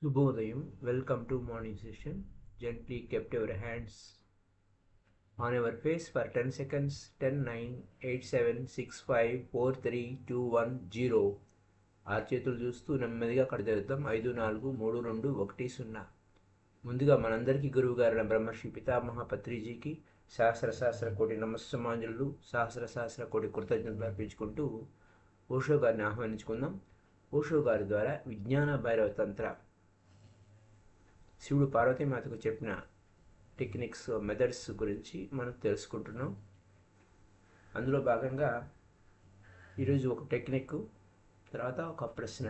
Shubhodayam. Welcome to morning session. Gently kept your hands on your face for 10 seconds. 10, 9, 8, 7, 6, 5, 4, 3, 2, 1, 0. ఆ చేతులు చూస్తూ నెమ్మదిగా కడదిద్దాం. 5, 4, 3, 2, 1, 0. ముందుగా మనందరికీ గురువుగారైన బ్రహ్మర్షి పితామహ పత్రిజీకి సహస్ర కోటి నమస్సమాంజలు, సహస్ర కోటి కృతజ్ఞతలు అర్పించుకుంటూ ఓషో గారిని ఆహ్వానించుకుందాం. ఓషో గారి ద్వారా విజ్ఞాన భైరవ తంత్ర, శివుడు పార్వతీమాతకు చెప్పిన టెక్నిక్స్, మెథడ్స్ గురించి మనం తెలుసుకుంటున్నాం. అందులో భాగంగా ఈరోజు ఒక టెక్నిక్, తర్వాత ఒక ప్రశ్న,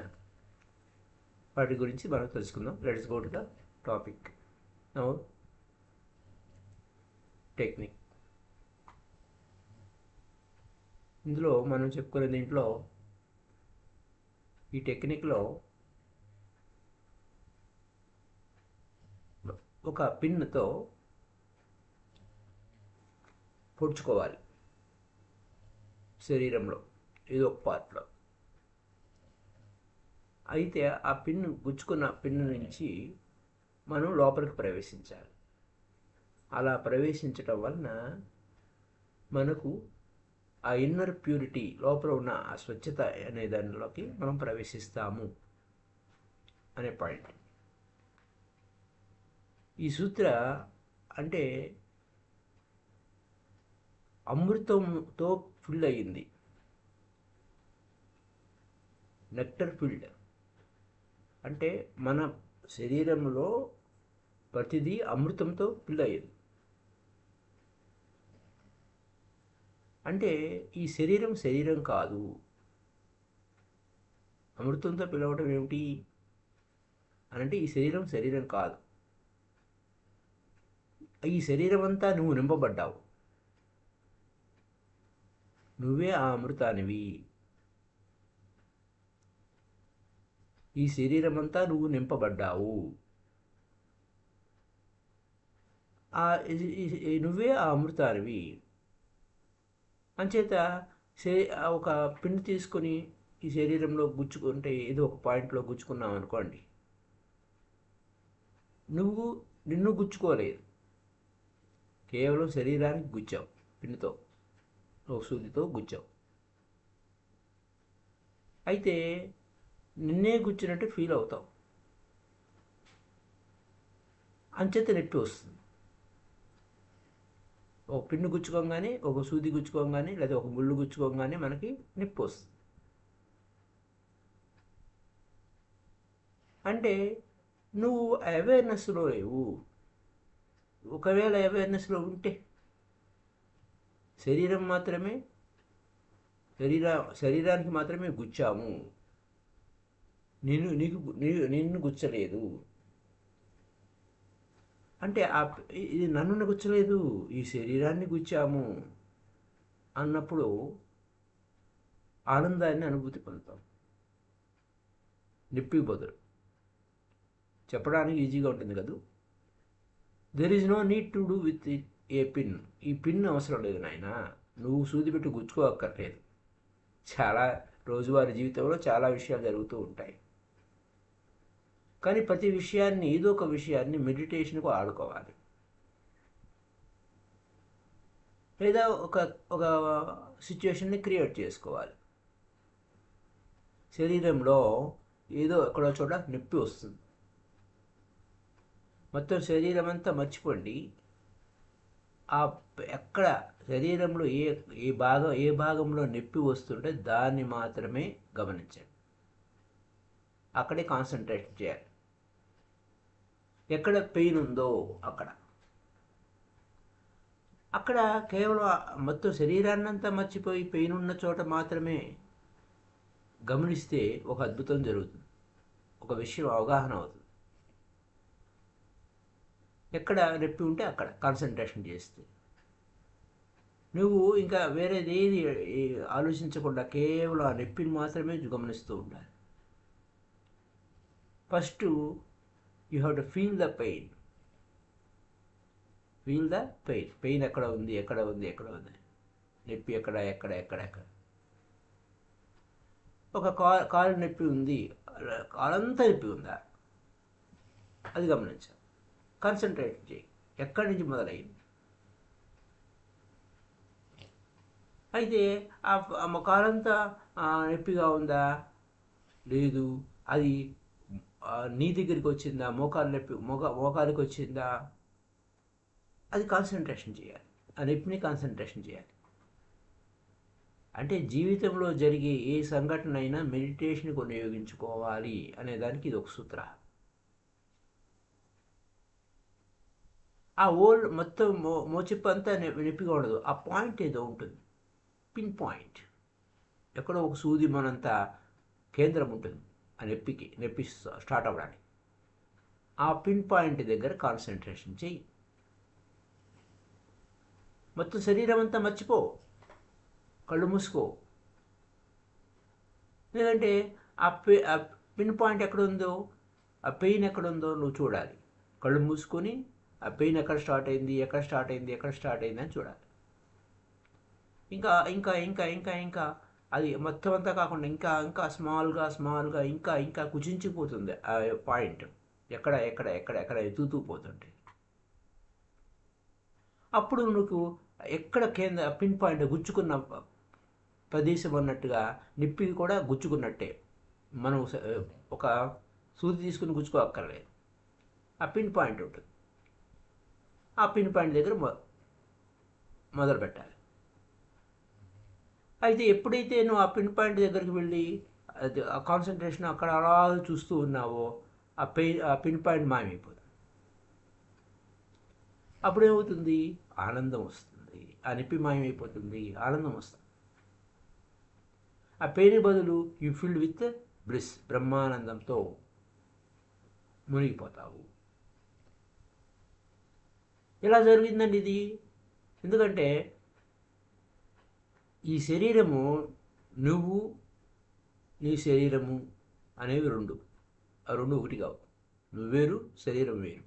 వాటి గురించి మనం తెలుసుకుందాం. Let's go to the topic. Now technique. ఇందులో మనం చెప్పుకునే దీంట్లో ఈ టెక్నిక్లో ఒక పిన్తో పొడుచుకోవాలి శరీరంలో ఏదో ఒక పార్ట్లో. అయితే ఆ పిన్ను గుచ్చుకున్న పిన్ను నుంచి మనం లోపలికి ప్రవేశించాలి. అలా ప్రవేశించటం వలన మనకు ఆ ఇన్నర్ ప్యూరిటీ, లోపల ఉన్న ఆ స్వచ్ఛత అనే దానిలోకి మనం ప్రవేశిస్తాము అనే పాయింట్. ఈ సూత్ర అంటే అమృతంతో ఫిల్ అయ్యింది, నెక్టర్ ఫిల్డ్. అంటే మన శరీరంలో ప్రతిదీ అమృతంతో ఫిల్ అయ్యింది. అంటే ఈ శరీరం కాదు. అమృతంతో పిలవటం ఏమిటి అని అంటే, ఈ శరీరం కాదు. ఈ శరీరం అంతా నువ్వు నింపబడ్డావు. నువ్వే ఆ అమృతానివి. ఈ శరీరం అంతా నువ్వు నింపబడ్డావు. నువ్వే ఆ అమృతానివి. అంచేత ఒక పిన్ను తీసుకొని ఈ శరీరంలో గుచ్చుకుంటే, ఏదో ఒక పాయింట్లో గుచ్చుకున్నావు అనుకోండి, నువ్వు నిన్ను గుచ్చుకోలేదు, కేవలం శరీరానికి గుచ్చావు. పిన్నుతో, ఒక సూదితో గుచ్చావు. అయితే నిన్నే గుచ్చినట్టు ఫీల్ అవుతావు. అంచేత నొప్పి వస్తుంది. ఒక పిన్ను గుచ్చుకోగానే, ఒక సూది గుచ్చుకోగానే, లేదా ఒక ముళ్ళు గుచ్చుకోగానే మనకి నొప్పి వస్తుంది. అంటే నువ్వు అవేర్నెస్లో లేవు. ఒకవేళ అవేర్నెస్లో ఉంటే శరీరానికి మాత్రమే గుచ్చాము, నిన్ను గుచ్చలేదు. అంటే ఇది నన్ను గుచ్చలేదు, ఈ శరీరాన్ని గుచ్చాము అన్నప్పుడు ఆనందాన్ని అనుభూతి పొందుతాం. నొప్పి బదులు చెప్పడానికి ఈజీగా ఉంటుంది కదా. There is no need to do with a pin. ఈ పిన్ అవసరం లేదు నాయన, నువ్వు సూది పెట్టి గుచ్చుకోక్కర్లేదు. చాలా రోజువారీ జీవితంలో చాలా విషయాలు జరుగుతూ ఉంటాయి. కానీ ప్రతి విషయాన్ని, ఏదో ఒక విషయాన్ని మెడిటేషన్కు ఆడుకోవాలి. లేదా ఒక సిచ్యువేషన్ని క్రియేట్ చేసుకోవాలి. శరీరంలో ఏదో ఎక్కడో చోట నొప్పి వస్తుంది, మొత్తం శరీరం అంతా మర్చిపోండి. ఎక్కడ శరీరంలో ఏ భాగంలో నొప్పి వస్తుంటే దాన్ని మాత్రమే గమనించండి. అక్కడే కాన్సన్ట్రేట్ చేయాలి. ఎక్కడ పెయిన్ ఉందో అక్కడ కేవలం మొత్తం శరీరాన్నంతా మర్చిపోయి పెయిన్ ఉన్న చోట మాత్రమే గమనిస్తే ఒక అద్భుతం జరుగుతుంది, ఒక విషయం అవగాహన అవుతుంది. ఎక్కడ నొప్పి ఉంటే అక్కడ కాన్సన్ట్రేషన్ చేస్తే నువ్వు ఇంకా వేరేది ఏది ఆలోచించకుండా కేవలం ఆ నొప్పిని మాత్రమే గమనిస్తూ ఉండాలి. First you have to feel the pain. Pain ఎక్కడ ఉంది, నొప్పి ఎక్కడ. ఒక కాలు నొప్పి ఉంది, కాలంతా నొప్పి ఉందా? అది గమనించాలి. కాన్సన్ట్రేట్ చేయి, ఎక్కడి నుంచి మొదలైంది. అయితే ఆ మొకాలంతా నొప్పిగా ఉందా, లేదు, అది నీ దగ్గరికి వచ్చిందా, మోకాలు నొప్పి మోకాలికి వచ్చిందా, అది కాన్సన్ట్రేషన్ చేయాలి. ఆ నొప్పిని కాన్సన్ట్రేషన్ చేయాలి. అంటే జీవితంలో జరిగే ఏ సంఘటన అయినా మెడిటేషన్కి వినియోగించుకోవాలి అనే దానికి ఇది ఒక సూత్ర. ఆ ఓల్డ్ మొత్తం మోచిప్పు అంతా నొప్పిగా ఉండదు, ఆ పాయింట్ ఏదో ఉంటుంది, పిన్ పాయింట్, ఎక్కడో ఒక సూది మనంత కేంద్రం ఉంటుంది ఆ నొప్పి స్టార్ట్ అవ్వడానికి. ఆ పిన్ పాయింట్ దగ్గర కాన్సన్ట్రేషన్ చెయ్యి. మొత్తం శరీరం అంతా మర్చిపో, కళ్ళు మూసుకో. ఎందుకంటే ఆ పిన్ పాయింట్ ఎక్కడుందో, ఆ పెయిన్ ఎక్కడుందో నువ్వు చూడాలి. కళ్ళు మూసుకొని ఆ పెయిన్ ఎక్కడ స్టార్ట్ అయింది, ఎక్కడ స్టార్ట్ అయింది, ఎక్కడ స్టార్ట్ అయింది అని చూడాలి. ఇంకా ఇంకా ఇంకా ఇంకా ఇంకా అది మొత్తం అంతా కాకుండా ఇంకా ఇంకా స్మాల్గా ఇంకా ఇంకా కుచించిపోతుంది ఆ పాయింట్, ఎక్కడ ఎక్కడ ఎక్కడ ఎక్కడ ఎదుగుతూ పోతుంటే. అప్పుడు నువ్వు ఎక్కడ పిన్ పాయింట్ గుచ్చుకున్న ప్రదేశం అన్నట్టుగా నొప్పి కూడా గుచ్చుకున్నట్టే. మనం ఒక సూది తీసుకుని గుచ్చుకోక్కర్లేదు, ఆ పిన్ పాయింట్ ఉంటుంది. ఆ పిన్ పాయింట్ దగ్గర మొదలు పెట్టాలి. అయితే ఎప్పుడైతే నువ్వు ఆ పిన్ పాయింట్ దగ్గరికి వెళ్ళి ఆ కాన్సన్ట్రేషన్ అక్కడ అలా చూస్తూ ఉన్నావో, ఆ పిన్ పాయింట్ మాయమైపోతుంది. అప్పుడేమవుతుంది, ఆనందం వస్తుంది. ఆ నొప్పి మాయమైపోతుంది, ఆనందం వస్తుంది. ఆ పెయిన్ బదులు యూ ఫిల్డ్ విత్ బ్లిస్, బ్రహ్మానందంతో మునిగిపోతావు. ఎలా జరిగిందండి ఇది? ఎందుకంటే ఈ శరీరము, నువ్వు, నీ శరీరము అనేవి రెండు. ఆ రెండు ఒకటి కావు. నువ్వు వేరు, శరీరం వేరు.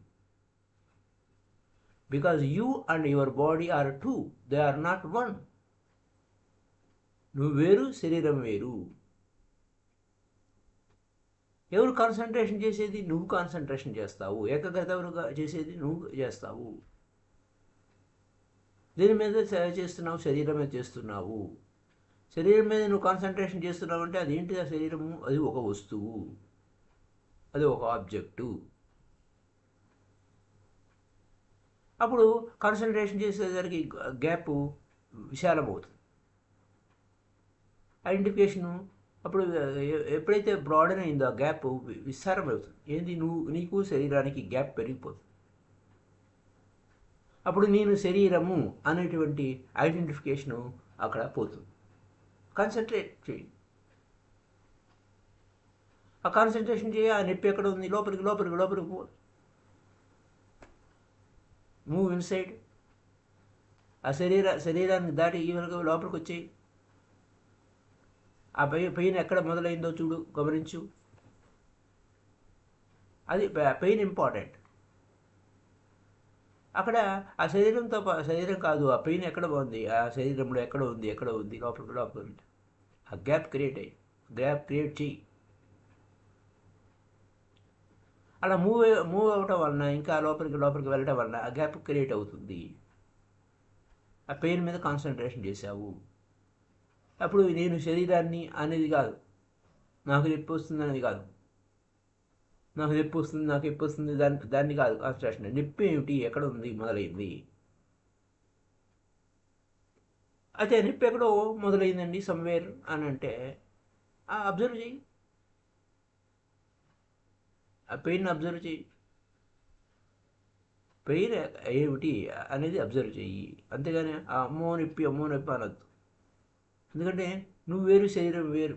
Because you and your body are two, they are not one. నువ్వు వేరు, శరీరం వేరు. ఎవరు కాన్సన్ట్రేషన్ చేసేది? నువ్వు కాన్సన్ట్రేషన్ చేస్తావు. ఏకాగ్రత ఎవరు చేసేది? నువ్వు చేస్తావు. దేని మీద చేస్తున్నావు? శరీరం మీద చేస్తున్నావు. శరీరం మీద నువ్వు కాన్సన్ట్రేషన్ చేస్తున్నావు అంటే అదేంటి? ఆ శరీరము అది ఒక వస్తువు, అది ఒక ఆబ్జెక్టు. అప్పుడు కాన్సన్ట్రేషన్ చేసేసరికి గ్యాప్ విశాలమవుతుంది. ఐడెంటిఫికేషను అప్పుడు ఎప్పుడైతే బ్రాడన్ అయిందో ఆ గ్యాప్ విస్తారమవుతుంది. ఏంది? నీకు శరీరానికి గ్యాప్ పెరిగిపోతుంది. అప్పుడు నేను శరీరము అనేటువంటి ఐడెంటిఫికేషను అక్కడ పోతుంది. కాన్సన్ట్రేట్ చేయి. ఆ కాన్సన్ట్రేషన్ చేయి. ఆ నొప్పి ఎక్కడ ఉంది? లోపలికి లోపలికి లోపలికి పో. Move inside. ఆ శరీరాన్ని దాటి ఈ వరకు లోపలికి వచ్చేయి. ఆ పెయిన్ ఎక్కడ మొదలైందో చూడు, గమనించు. అది పెయిన్ ఇంపార్టెంట్. అక్కడ ఆ శరీరం కాదు, ఆ పెయిన్ ఎక్కడ బాగుంది, ఆ శరీరంలో ఎక్కడ ఉంది లోపల ఉంది. ఆ గ్యాప్ క్రియేట్ చెయ్యి. అలా మూవ్ అవ్వటం వలన, ఇంకా లోపలికి వెళ్ళడం వలన ఆ గ్యాప్ క్రియేట్ అవుతుంది. ఆ పెయిన్ మీద కాన్సన్ట్రేషన్ చేశావు. అప్పుడు నేను శరీరాన్ని అనేది కాదు, నాకు నొప్పి వస్తుంది అనేది కాదు, నాకు నొప్పి వస్తుంది దాన్ని కాదు కాన్సన్ట్రేషన్. నొప్పి ఏమిటి, ఎక్కడ ఉంది, మొదలైంది. అయితే నొప్పి ఎక్కడో మొదలైందండి సమ్వేర్ అని అంటే అబ్జర్వ్ చేయి. ఆ పెయిన్ అబ్జర్వ్ చేయి. పెయిన్ ఏమిటి అనేది అబ్జర్వ్ చెయ్యి. అంతేగాని అమ్మో నొప్పి అనొద్దు. ఎందుకంటే నువ్వు వేరు, శరీరం వేరు.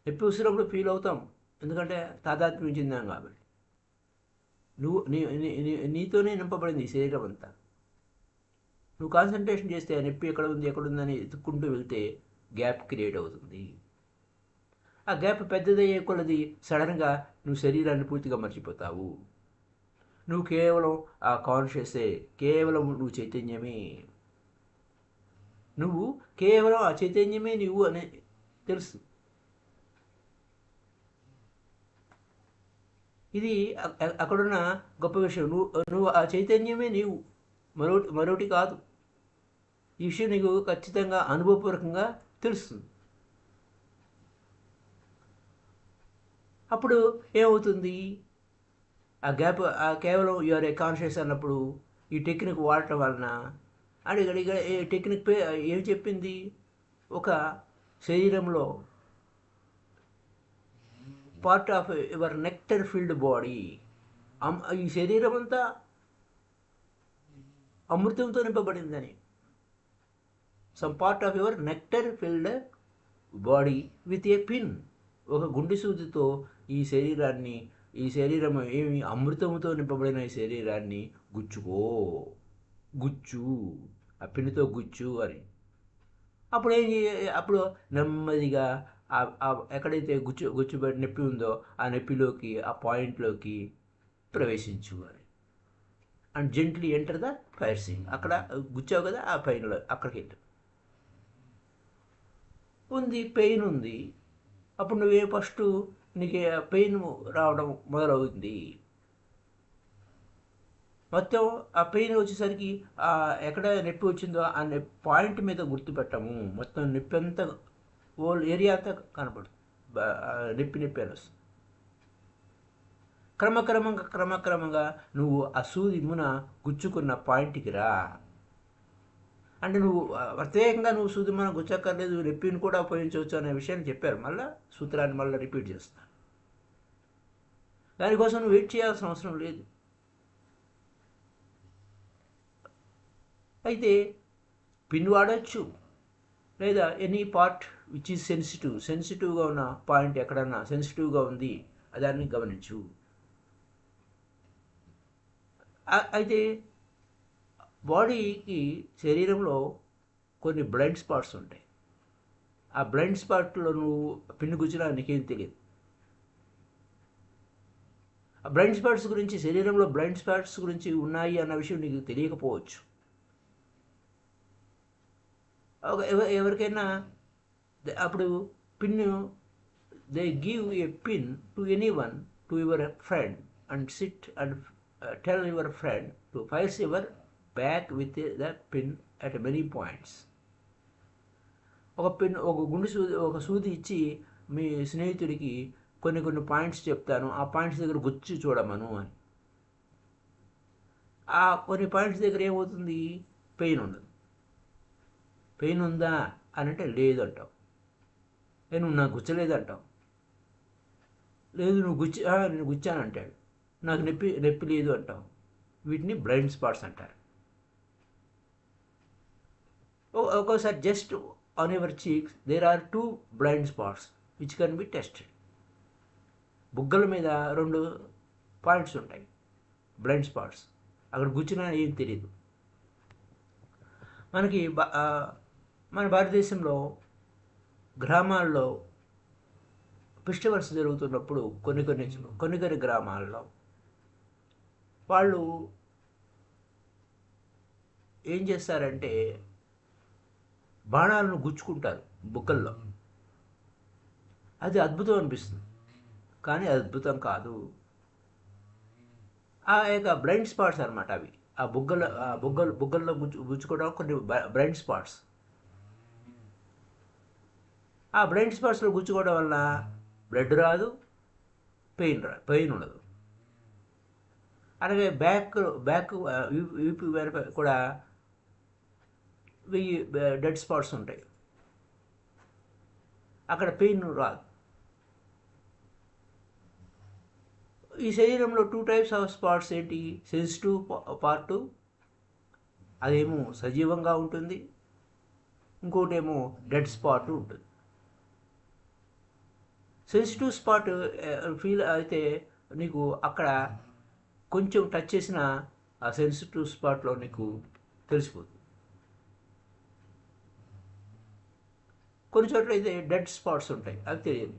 నొప్పి వస్తున్నప్పుడు ఫీల్ అవుతాం, ఎందుకంటే తాదాత్మ్యం చెందాం కాబట్టి. నీతోనే నింపబడింది ఈ శరీరం అంతా. నువ్వు కాన్సన్ట్రేషన్ చేస్తే నొప్పి ఎక్కడుందని ఎత్తుక్కుంటూ వెళ్తే గ్యాప్ క్రియేట్ అవుతుంది. ఆ గ్యాప్ పెద్దదయ్యే కొలది సడన్గా నువ్వు శరీరాన్ని పూర్తిగా మర్చిపోతావు. నువ్వు కేవలం ఆ కాన్షియసే, కేవలం నువ్వు చైతన్యమే. నువ్వు కేవలం ఆ చైతన్యమే నువ్వు అని తెలుసు. ఇది అక్కడున్న గొప్ప విషయం. నువ్వు ఆ చైతన్యమే నీవు, మరొకటి కాదు. ఈ విషయం నీకు ఖచ్చితంగా అనుభవపూర్వకంగా తెలుస్తుంది. అప్పుడు ఏమవుతుంది, ఆ గ్యాప్ కేవలం యూఆర్ ఏ కాన్షియస్ అన్నప్పుడు ఈ టెక్నిక్ వాడటం వలన ఇక్కడ ఈ టెక్నిక్ ఏం చెప్పింది, ఒక శరీరంలో part of your nectar filled body, ఈ శరీరం అంతా అమృతంతో నింపబడిందని. Some part of your nectar filled body with a pin. ఒక గుండె సూదితో ఈ శరీరం ఏమి అమృతంతో నింపబడిన ఈ శరీరాన్ని గుచ్చు, ఆ పిన్నుతో గుచ్చు అని. అప్పుడు అప్పుడు నెమ్మదిగా ఎక్కడైతే గుచ్చుబడి నొప్పి ఉందో ఆ నొప్పిలోకి, ఆ పాయింట్లోకి ప్రవేశించు అని. And gently enter the piercing. అక్కడ గుచ్చావు కదా, ఆ పైన్లో అక్కడికి వెళ్ళు. ఉంది, పెయిన్ ఉంది. అప్పుడు నువ్వే ఫస్ట్ నీకు పెయిన్ రావడం మొదలవుతుంది. మొత్తం ఆ పెయిన్ వచ్చేసరికి ఎక్కడ నొప్పి వచ్చిందో ఆ పాయింట్ మీద గుర్తుపెట్టము. మొత్తం నొప్పి అంతా ఓల్ ఏరియా అంతా కనపడుతుంది. నొప్పి అని వస్తుంది. క్రమక్రమంగా నువ్వు ఆ సూది మున గుచ్చుకున్న పాయింట్కి రా. అంటే నువ్వు ప్రత్యేకంగా నువ్వు సూది మున గుచ్చక్కర్లేదు, నొప్పిని కూడా ఉపయోగించవచ్చు అనే విషయాన్ని చెప్పారు. మళ్ళీ సూత్రాన్ని మళ్ళీ రిపీట్ చేస్తాను. దానికోసం నువ్వు వెయిట్ చేయాల్సిన అవసరం లేదు. అయితే పిన్ వాడచ్చు, లేదా ఎనీ పార్ట్ విచ్ ఈజ్ సెన్సిటివ్గా ఉన్న పాయింట్ ఎక్కడన్నా సెన్సిటివ్గా ఉంది దాన్ని గమనించు. అయితే బాడీకి, శరీరంలో కొన్ని బ్లైండ్ స్పాట్స్ ఉంటాయి. ఆ బ్లైండ్ స్పాట్లో నువ్వు పిన్ను గుచ్చినా నీకేం తెలియదు. ఆ బ్లైండ్ స్పాట్స్ గురించి, శరీరంలో బ్లైండ్ స్పాట్స్ గురించి ఉన్నాయి అన్న విషయం నీకు తెలియకపోవచ్చు. ఎవరికైనా అప్పుడు pin, they give a pin to anyone, to your friend, and SIT and tell your friend to fires your back with the pin at many points. ఒక సూది ఇచ్చి మీ స్నేహితుడికి కొన్ని పాయింట్స్ చెప్తాను, ఆ పాయింట్స్ దగ్గర గుచ్చి చూడమను అని. ఆ కొన్ని పాయింట్స్ దగ్గర ఏమవుతుంది, పెయిన్ ఉండదు. పెయిన్ ఉందా అని అంటే లేదు అంటావు. నేను నాకు గుచ్చలేదు అంటావు. లేదు నేను గుచ్చాను అంటాడు. నాకు నొప్పి లేదు అంటావు. వీటిని బ్లైండ్ స్పాట్స్ అంటారు. ఒక్కోసారి just on your cheeks there are 2 blind spots which can be tested. బుగ్గల మీద 2 పాయింట్స్ ఉంటాయి, బ్లైండ్ స్పాట్స్. అక్కడ గుచ్చినా ఏం తెలియదు. మన భారతదేశంలో గ్రామాల్లో ఫెస్టివల్స్ జరుగుతున్నప్పుడు కొన్ని గ్రామాల్లో వాళ్ళు ఏం చేస్తారంటే బాణాలను గుచ్చుకుంటారు బుక్కల్లో. అది అద్భుతం అనిపిస్తుంది, కానీ అది అద్భుతం కాదు. ఆ యొక్క బ్లైండ్ స్పాట్స్ అనమాట అవి. ఆ బుగ్గల్లో గుచ్చుకోవడం కొన్ని బ్లైండ్ స్పాట్స్. ఆ బ్లైండ్ స్పాట్స్లో గుచ్చుకోవడం వల్ల బ్లడ్ రాదు, పెయిన్ ఉండదు. అలాగే బ్యాక్ వీపు వెనక కూడా డెడ్ స్పాట్స్ ఉంటాయి, అక్కడ పెయిన్ రాదు. ఈ శరీరంలో 2 టైప్స్ ఆఫ్ స్పాట్స్ ఏంటి, సెన్సిటివ్ పార్టు అదేమో సజీవంగా ఉంటుంది, ఇంకోటేమో డెడ్ స్పాట్ ఉంటుంది. సెన్సిటివ్ స్పాట్ ఫీల్ అయితే నీకు అక్కడ కొంచెం టచ్ చేసిన ఆ సెన్సిటివ్ స్పాట్లో నీకు తెలిసిపోతుంది. కొన్ని చోట్ల అయితే డెడ్ స్పాట్స్ ఉంటాయి, అవి తెలియదు.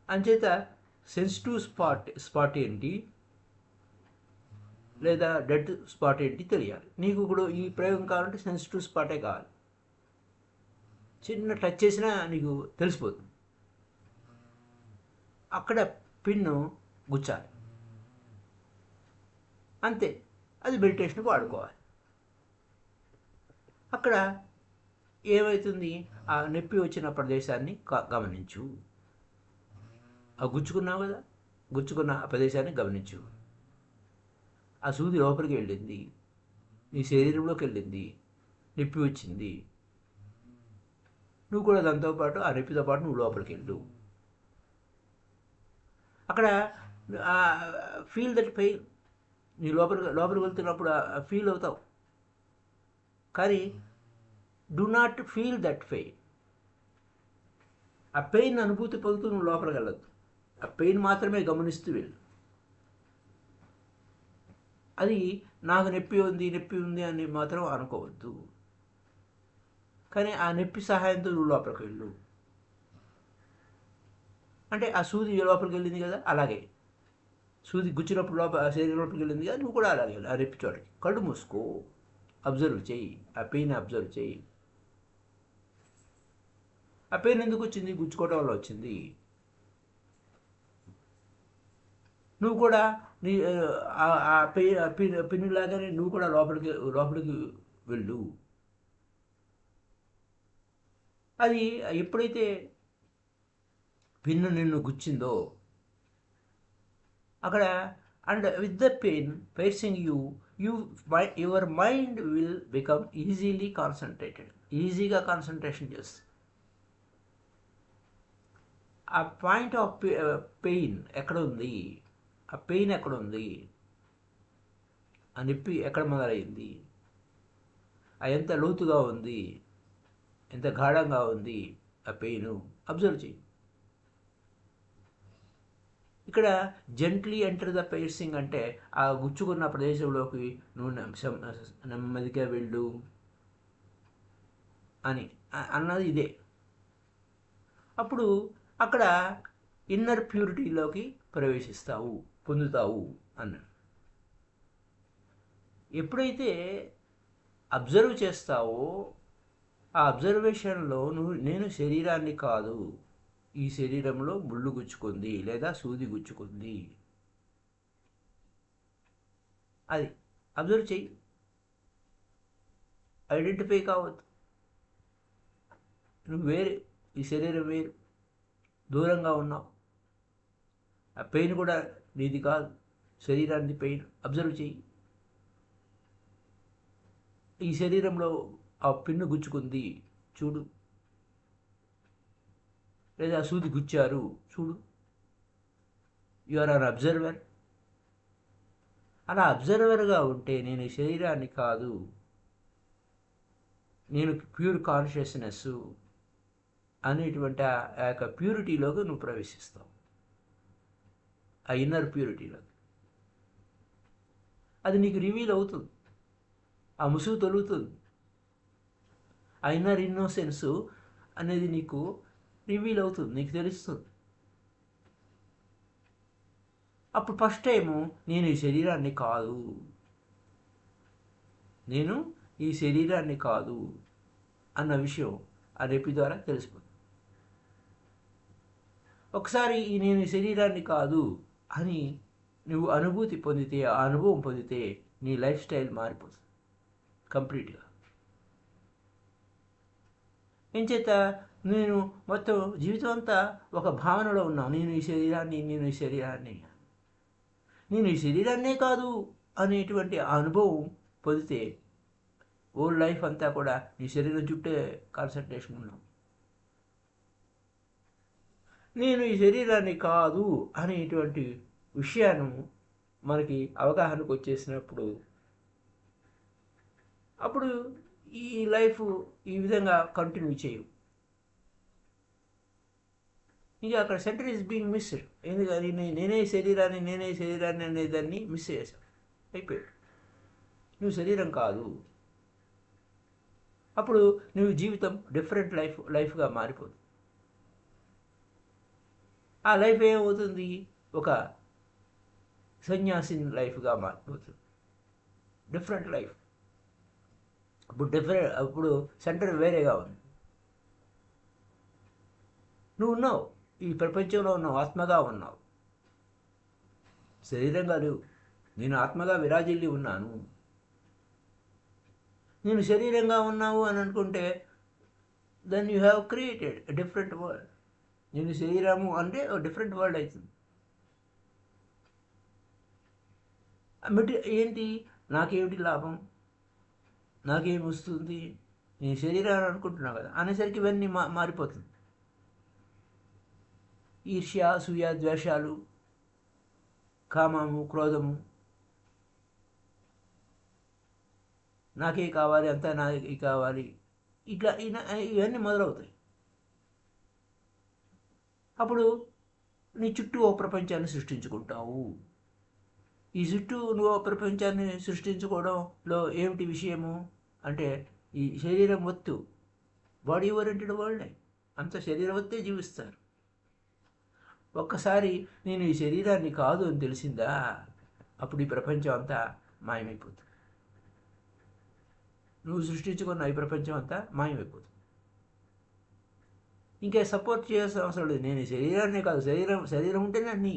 అంచేత సెన్సిటివ్ స్పాట్ ఏంటి లేదా డెడ్ స్పాట్ ఏంటి తెలియాలి. నీకు ఇప్పుడు ఈ ప్రయోగం కావాలంటే సెన్సిటివ్ స్పాటే కావాలి. చిన్న టచ్ చేసినా నీకు తెలిసిపోతుంది. అక్కడ పిన్ను గుచ్చాలి, అంతే. అది మెడిటేషన్కి వాడుకోవాలి. అక్కడ ఏమవుతుంది, ఆ నొప్పి వచ్చిన ప్రదేశాన్ని గమనించు. ఆ గుచ్చుకున్నావు కదా, గుచ్చుకున్న ఆ ప్రదేశాన్ని గమనించు. ఆ సూది లోపలికి వెళ్ళింది, నీ శరీరంలోకి వెళ్ళింది, నొప్పి వచ్చింది. నువ్వు కూడా దాంతోపాటు ఆ నొప్పితో పాటు నువ్వు లోపలికి వెళ్ళు. అక్కడ ఫీల్ దట్ పెయిన్. నీ లోపలికి వెళ్తున్నప్పుడు ఫీల్ అవుతావు, కానీ do not feel that pain. ఆ పెయిన్ అనుభూతి పొందుతూ నువ్వు లోపలికి వెళ్ళద్దు. ఆ పెయిన్ మాత్రమే గమనిస్తూ వెళ్ళు. అది నాకు నొప్పి ఉంది అని మాత్రం అనుకోవద్దు. కానీ ఆ నొప్పి సహాయంతో నువ్వు లోపలికి వెళ్ళు. అంటే ఆ సూది లోపలికి వెళ్ళింది కదా, అలాగే సూది గుచ్చినప్పుడు శరీరం లోపలికి వెళ్ళింది కదా, నువ్వు కూడా అలాగే వెళ్ళు. ఆ నొప్పి చోటకి కళ్ళు మూసుకో, అబ్జర్వ్ చెయ్యి, ఆ పెయిన్ అబ్జర్వ్ చెయ్యి. ఆ పెయిన్ ఎందుకు వచ్చింది? గుచ్చుకోవడం వల్ల వచ్చింది. నువ్వు కూడా నీ పిన్నులాగానే నువ్వు కూడా లోపలికి వెళ్ళు. అది ఎప్పుడైతే పిన్ను నిన్ను గుచ్చిందో అక్కడ, and with the pain piercing your mind will become easily concentrated. ఈజీగా కాన్సన్ట్రేషన్ చేస్తుంది. ఆ పాయింట్ ఆఫ్ పెయిన్ ఎక్కడ ఉంది, ఆ పెయిన్ ఎక్కడ ఉంది, ఆ నొప్పి ఎక్కడ మొదలైంది, ఎంత లోతుగా ఉంది, ఎంత గాఢంగా ఉంది ఆ పెయిన్, అబ్జర్వ్ చేయి. ఇక్కడ జెంట్లీ ఎంటర్ ద పైర్సింగ్ అంటే ఆ గుచ్చుకున్న ప్రదేశంలోకి నువ్వు నెమ్మదిగా వెళ్ళు అన్నది ఇదే. అప్పుడు అక్కడ ఇన్నర్ ప్యూరిటీలోకి పొందుతావు అన్నాడు. ఎప్పుడైతే అబ్జర్వ్ చేస్తావో ఆ అబ్జర్వేషన్లో నేను శరీరాన్ని కాదు, ఈ శరీరంలో ముళ్ళు గుచ్చుకుంది లేదా సూది గుచ్చుకుంది, అది అబ్జర్వ్ చెయ్యి. ఐడెంటిఫై కావద్దు. నువ్వు వేరే, ఈ శరీరం వేరు, దూరంగా ఉన్నావు. ఆ పెయిన్ కూడా నీది కాదు, శరీరాన్ని పెయిన్ అబ్జర్వ్ చెయ్యి. ఈ శరీరంలో ఆ పిన్ను గుచ్చుకుంది చూడు, లేదా సూది గుచ్చారు చూడు. You are an observer. అలా అబ్జర్వర్గా ఉంటే నేను ఈ శరీరాన్ని కాదు, నేను ప్యూర్ కాన్షియస్నెస్ అనేటువంటి ఆ యొక్క ప్యూరిటీలోకి నువ్వు ప్రవేశిస్తావు, ఆ ఇన్నర్ ప్యూరిటీలోకి. అది నీకు రివీల్ అవుతుంది, ఆ ముసుగు తొలుగుతుంది. ఆ ఇన్నర్ ఇన్నోసెన్స్ అనేది నీకు రివీల్ అవుతుంది, నీకు తెలుస్తుంది. అప్పుడు ఫస్ట్ టైము నేను ఈ శరీరాన్ని కాదు, నేను ఈ శరీరాన్ని కాదు అన్న విషయం ఆ నొప్పి ద్వారా తెలిసిపోతుంది. ఒకసారి ఈ నేను ఈ శరీరాన్ని కాదు అని నువ్వు అనుభూతి పొందితే, ఆ అనుభవం పొందితే నీ లైఫ్ స్టైల్ మారిపోతుంది కంప్లీట్గా. ఏం చేత నేను మొత్తం జీవితం అంతా ఒక భావనలో ఉన్నాను, నేను ఈ శరీరాన్నే కాదు అనేటువంటి అనుభవం పొందితే ఓల్డ్ లైఫ్ అంతా కూడా నీ శరీరం చుట్టే కాన్సన్ట్రేషన్ ఉన్నావు. నేను ఈ శరీరాన్ని కాదు అనేటువంటి విషయాన్ని మనకి అవగాహనకు వచ్చేసినప్పుడు అప్పుడు ఈ లైఫ్ ఈ విధంగా కంటిన్యూ చేయవు. ఇంకా అక్కడ సెంటర్ ఈజ్ బీయింగ్ మిస్డ్. ఎందుకని నేనే శరీరాన్ని అనేదాన్ని మిస్ చేశావు, అయిపోయాడు. నువ్వు శరీరం కాదు. అప్పుడు నువ్వు జీవితం డిఫరెంట్ లైఫ్గా మారిపోతుంది. ఆ లైఫ్ ఏమవుతుంది? ఒక సన్యాసి లైఫ్గా మారిపోతుంది, డిఫరెంట్ లైఫ్. అప్పుడు సెంటర్ వేరేగా ఉంది. నువ్వు ఉన్నావు, ఈ ప్రపంచంలో ఉన్నావు, ఆత్మగా ఉన్నావు. శరీరంగా లేవు. నేను ఆత్మగా విరాజిల్లి ఉన్నాను. నేను శరీరంగా ఉన్నావు అని అనుకుంటే then you have created a different world. నేను శరీరము అంటే డిఫరెంట్ వరల్డ్ అవుతుంది. ఏంటి, నాకేమిటి లాభం, నాకేం వస్తుంది, నేను శరీరాన్ని అనుకుంటున్నా కదా అనేసరికి ఇవన్నీ మారిపోతుంది. ఈర్ష్య, అసూయ, ద్వేషాలు, కామము, క్రోధము, నాకే కావాలి, అంతా నాకే కావాలి, ఇట్లా ఇవన్నీ మొదలవుతాయి. అప్పుడు నీ చుట్టూ ఓ ప్రపంచాన్ని సృష్టించుకుంటావు. ఈ చుట్టూ నువ్వు ప్రపంచాన్ని సృష్టించుకోవడంలో ఏమిటి విషయము అంటే ఈ శరీరం వత్తు, బాడీ ఓరియంటెడ్ వరల్డ్, అంత శరీరం వత్తే జీవిస్తారు. ఒక్కసారి నేను ఈ శరీరాన్ని కాదు అని తెలిసిందా, అప్పుడు ఈ ప్రపంచం అంతా మాయమైపోతుంది. నువ్వు సృష్టించుకున్న ఈ ప్రపంచం అంతా మాయమైపోతుంది. ఇంకా సపోర్ట్ చేయాల్సిన అవసరం లేదు. నేను శరీరాన్నే కాదు, శరీరం ఉంటేనే అన్నీ.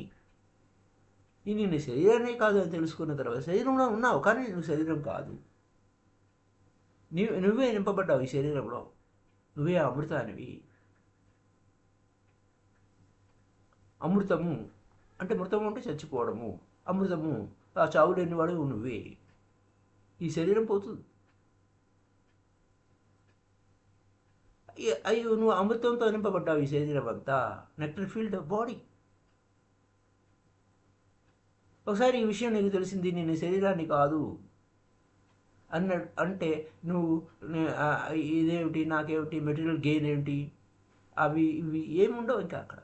నేను శరీరాన్నే కాదు అని తెలుసుకున్న తర్వాత శరీరంలో ఉన్నావు, కానీ నువ్వు శరీరం కాదు. నువ్వే నింపబడ్డావు ఈ శరీరంలో, నువ్వే అమృతానివి. అమృతము అంటే మృతము అంటే చచ్చిపోవడము, అమృతము ఆ చావు లేనివాడు నువ్వే. ఈ శరీరం పోతుంది. అయ్యో, నువ్వు అమృతంతో నింపబడ్డావు ఈ శరీరం అంతా, నెక్టర్ ఫీల్డ్ ఆఫ్ బాడీ. ఒకసారి ఈ విషయం నీకు తెలిసింది, నేను శరీరాన్ని కాదు అంటే నువ్వు ఇదేమిటి, నాకేమిటి, మెటీరియల్ గెయిన్ ఏమిటి, ఇవి ఏముండవు ఇంకా అక్కడ.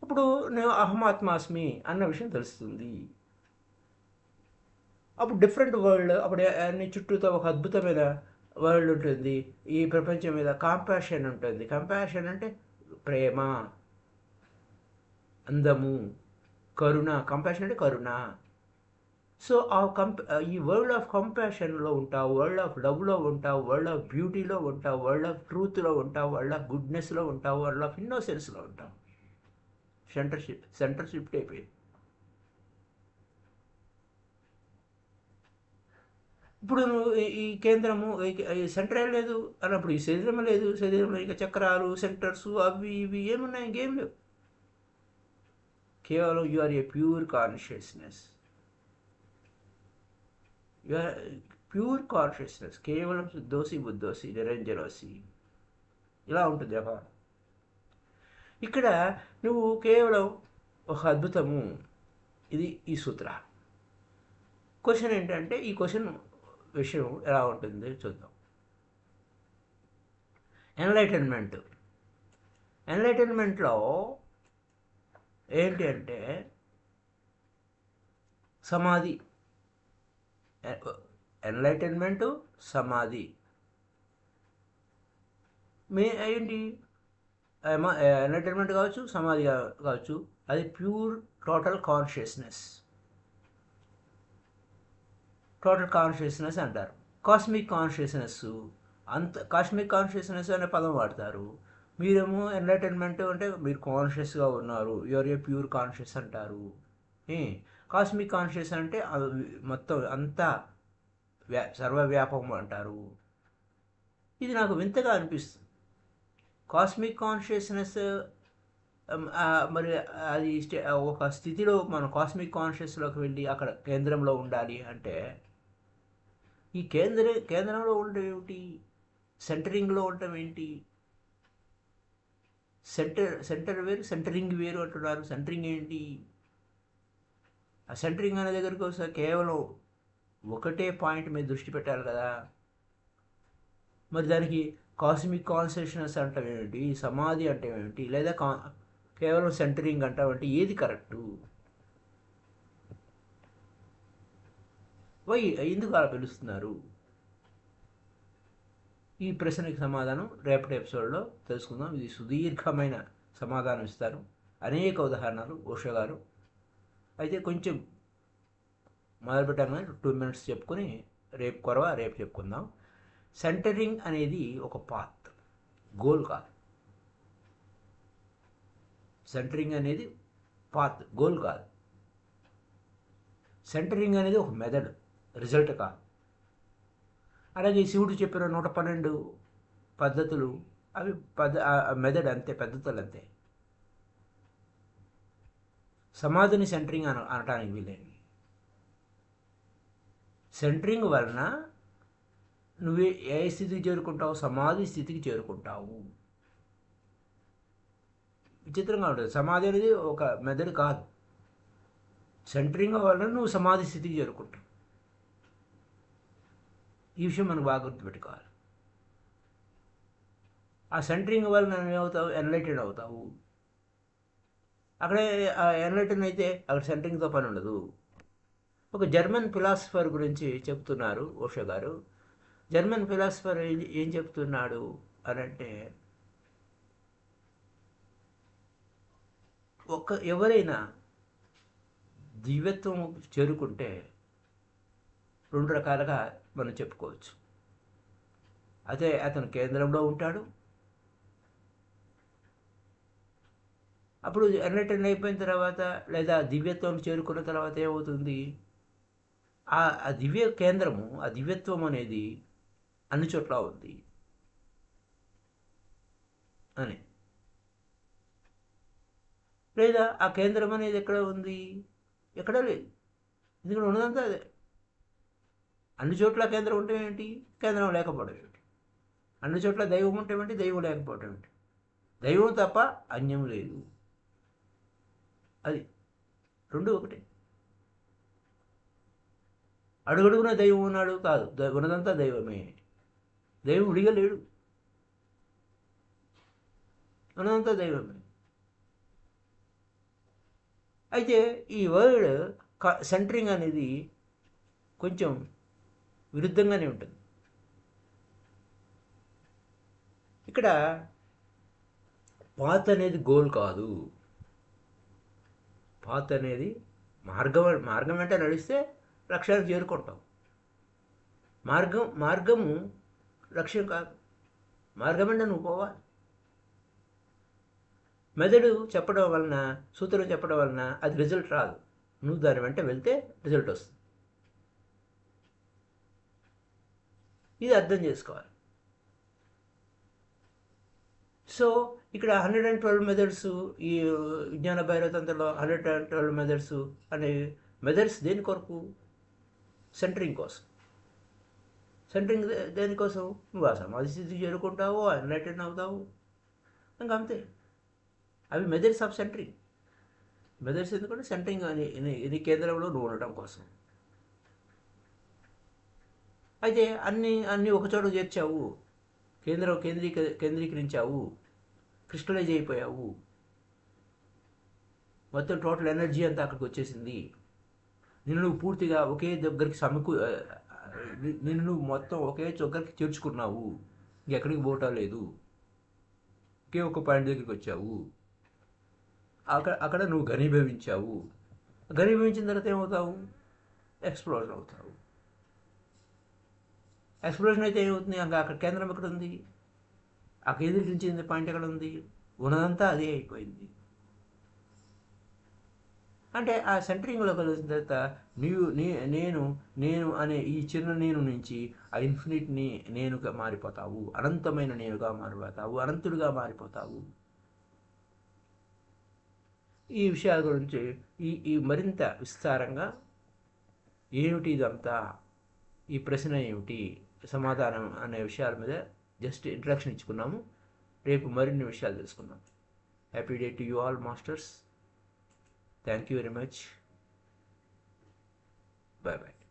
అప్పుడు నేను అహమాత్మాస్మి అన్న విషయం తెలుస్తుంది. అప్పుడు డిఫరెంట్ వరల్డ్, అప్పుడు అన్ని చుట్టూతో ఒక అద్భుతమైన వరల్డ్ ఉంటుంది. ఈ ప్రపంచం మీద కంపాషన్ ఉంటుంది. కంపాషన్ అంటే ప్రేమ, అందము, కరుణ. కంపాషన్ అంటే కరుణ. సో ఈ వరల్డ్ ఆఫ్ కంపాషన్లో ఉంటావు, వరల్డ్ ఆఫ్ లవ్లో ఉంటావు, వరల్డ్ ఆఫ్ బ్యూటీలో ఉంటావు, వరల్డ్ ఆఫ్ ట్రూత్లో ఉంటావు, వరల్డ్ ఆఫ్ గుడ్నెస్లో ఉంటావు, వరల్డ్ ఆఫ్ ఇన్నోసెన్స్లో ఉంటావు. సెంటర్ షిఫ్ట్ అయిపోయింది. ఇప్పుడు నువ్వు ఈ కేంద్రము, సెంటర్ లేదు అన్నప్పుడు ఈ శరీరం లేదు, శరీరంలో ఇంకా చక్రాలు, సెంటర్స్, అవి ఇవి ఏమున్నాయి, ఇంకేం లేవు. కేవలం you are a pure consciousness. You are pure consciousness. కేవలం శుద్ధోసి బుద్ధోసి నిరంజనోసి, ఇలా ఉంటుంది వ్యవహారం. ఇక్కడ నువ్వు కేవలం ఒక అద్భుతము. ఇది ఈ సూత్ర. క్వశ్చన్ ఏంటంటే, ఈ క్వశ్చన్ విషయం ఎలా ఉంటుంది చూద్దాం. ఎన్లైటన్మెంట్లో ఏంటి అంటే సమాధి. ఎన్లైటన్మెంటు, సమాధి ఏంటి? ఎన్లైటన్మెంట్ కావచ్చు, సమాధి కావచ్చు, అది ప్యూర్ టోటల్ కాన్షియస్నెస్ అంటారు. కాస్మిక్ కాన్షియస్నెస్, కాస్మిక్ కాన్షియస్నెస్ అనే పదం వాడతారు. మీరేమో ఎన్లైటన్మెంట్ అంటే మీరు కాన్షియస్గా ఉన్నారు, యూఆర్ ఏ ప్యూర్ కాన్షియస్ అంటారు. కాస్మిక్ కాన్షియస్ అంటే మొత్తం అంతా సర్వవ్యాపకం అంటారు. ఇది నాకు వింతగా అనిపిస్తుంది. కాస్మిక్ కాన్షియస్నెస్ మరి అది ఒక స్థితిలో మనం కాస్మిక్ కాన్షియస్లోకి వెళ్ళి అక్కడ కేంద్రంలో ఉండాలి అంటే, ఈ కేంద్రంలో ఉండడం ఏమిటి, సెంటరింగ్లో ఉండటం ఏంటి? సెంటర్ వేరు, సెంటరింగ్ వేరు అంటున్నారు. సెంటరింగ్ ఏంటి? ఆ సెంటరింగ్ అనే దగ్గరికి వస్తే కేవలం ఒకటే పాయింట్ మీద దృష్టి పెట్టాలి కదా. మరి దానికి కాస్మిక్ కాన్షియస్నెస్ అంటాం ఏమిటి, సమాధి అంటే ఏమిటి, లేదా కేవలం సెంటరింగ్ అంటామంటే ఏది కరెక్టు? ఎందుకు అలా పిలుస్తున్నారు? ఈ ప్రశ్నకి సమాధానం రేపటి ఎపిసోడ్లో తెలుసుకుందాం. ఇది సుదీర్ఘమైన సమాధానం ఇస్తారు, అనేక ఉదాహరణలు ఓషో గారు. అయితే కొంచెం మొదలుపెట్టాను, 2 minutes చెప్పుకొని రేపు చెప్పుకుందాం. సెంటరింగ్ అనేది ఒక పాత్, గోల్ కాదు. సెంటరింగ్ అనేది పాత్, గోల్ కాదు. సెంటరింగ్ అనేది ఒక మెథడ్, రిజల్ట్ కాదు. అలాగే శివుడు చెప్పిన 112 పద్ధతులు అవి మెథడ్ అంతే, పద్ధతులు అంతే. సమాధిని సెంటరింగ్ అనటానికి వీలేదు. సెంటరింగ్ వలన నువ్వు ఏ స్థితికి చేరుకుంటావు? సమాధి స్థితికి చేరుకుంటావు. విచిత్రంగా ఉంటుంది. సమాధి అనేది ఒక మెథడ్ కాదు. సెంటరింగ్ వలన నువ్వు సమాధి స్థితికి చేరుకుంటావు. ఈ విషయం మనకు బాగా గుర్తుపెట్టుకోవాలి. ఆ సెంటరింగ్ వలన ఏమవుతావు? ఎన్లైటెడ్ అవుతావు. అక్కడే ఎన్లైటెడ్ అయితే అక్కడ సెంటరింగ్తో పని ఉండదు. ఒక జర్మన్ ఫిలాసఫర్ గురించి చెప్తున్నారు ఓషో గారు. జర్మన్ ఫిలాసఫర్ ఏం చెప్తున్నాడు అనంటే, ఎవరైనా దివ్యత్వం చేరుకుంటే 2 రకాలుగా మనం చెప్పుకోవచ్చు. అదే అతను కేంద్రంలో ఉంటాడు. అప్పుడు ఎన్లైటెన్ అయిపోయిన తర్వాత లేదా దివ్యత్వం చేరుకున్న తర్వాత ఏమవుతుంది? ఆ దివ్య కేంద్రము, ఆ దివ్యత్వం అనేది అన్ని చోట్ల ఉంది అని. లేదా ఆ కేంద్రం అనేది ఎక్కడ ఉంది? ఎక్కడా లేదు. ఎందుకంటే ఉన్నదంతా అదే. అన్ని చోట్ల కేంద్రం ఉంటే ఏంటి? కేంద్రం లేకపోవడం ఏమిటి? అన్ని చోట్ల దైవం ఉంటే ఏంటి? దైవం లేకపోవడం ఏంటి? దైవం తప్ప అన్యం లేదు. అది 2 ఒకటే. అడుగడుగున దైవం ఉన్నాడు కాదు, ఉన్నదంతా దైవమే. దైవం విడిగా లేడు, ఉన్నదంతా దైవమే. అయితే ఈ వర్డ్ సెంటరింగ్ అనేది కొంచెం విరుద్ధంగానే ఉంటుంది. ఇక్కడ పాత్ అనేది గోల్ కాదు. పాత్ అనేది మార్గం వెంట నడిస్తే లక్ష్యానికి చేరుకుంటాం. మార్గము లక్ష్యం కాదు. మార్గం వెంట నువ్వు పోవాలి. మెదడు చెప్పడం వలన, సూత్రం చెప్పడం వలన అది రిజల్ట్ రాదు. నువ్వు దాని వెంట వెళ్తే రిజల్ట్ వస్తుంది. ఇది అర్థం చేసుకోవాలి. సో ఇక్కడ 112 మెథడ్స్, ఈ విజ్ఞాన భైరవతంత్రలో 112 మెథడ్స్ అనే మెథడ్స్ దేని కొరకు? సెంటరింగ్ కోసం. సెంటరింగ్ దేనికోసం? నువ్వు ఆ సమాధి స్థితికి చేరుకుంటావు, ఎన్లైటెన్ అవుతావు, ఇంకా అంతే. అవి మెథడ్స్ ఆఫ్ సెంటరింగ్. మెథడ్స్ ఎందుకంటే సెంటరింగ్ ఇది కేంద్రంలో నువ్వు ఉండటం కోసం. అయితే అన్నీ ఒకచోట చేర్చావు, కేంద్రీకరించావు, క్రిస్టలైజ్ అయిపోయావు. మొత్తం టోటల్ ఎనర్జీ అంతా అక్కడికి వచ్చేసింది. నిన్ను నువ్వు పూర్తిగా ఒకే దగ్గరికి నిన్ను నువ్వు మొత్తం ఒకే దగ్గరికి చేర్చుకున్నావు. ఇంకెక్కడికి పోవటం లేదు. ఒకే ఒక పాయింట్ దగ్గరికి వచ్చావు. అక్కడ నువ్వు ఘనీభవించావు. ఘనీభవించిన తర్వాత ఏమవుతావు? ఎక్స్ప్లోజన్ అవుతావు. ఎక్స్ప్లోజన్ అయితే ఏమవుతుంది? అక్కడ కేంద్రం ఎక్కడ ఉంది? ఆ కేంద్రీకరించింది పాయింట్ ఎక్కడ ఉంది? ఉన్నదంతా అదే అయిపోయింది. అంటే ఆ సెంటరింగ్లో కలిసిన తర్వాత నేను అనే ఈ చిన్న నేను నుంచి ఆ ఇన్ఫినిట్ని నేనుగా మారిపోతావు. అనంతమైన నేనుగా మారిపోతావు. అనంతుడిగా మారిపోతావు. ఈ విషయాల గురించి ఈ మరింత విస్తారంగా ఏమిటి ఇదంతా, ఈ ప్రశ్న ఏమిటి, సమాధానం అనే విషయాల మీద జస్ట్ ఇంట్రడక్షన్ ఇచ్చుకున్నాము. రేపు మరిన్ని విషయాలు తెలుసుకుందాం. Happy day to you all masters. Thank you very much. Bye bye.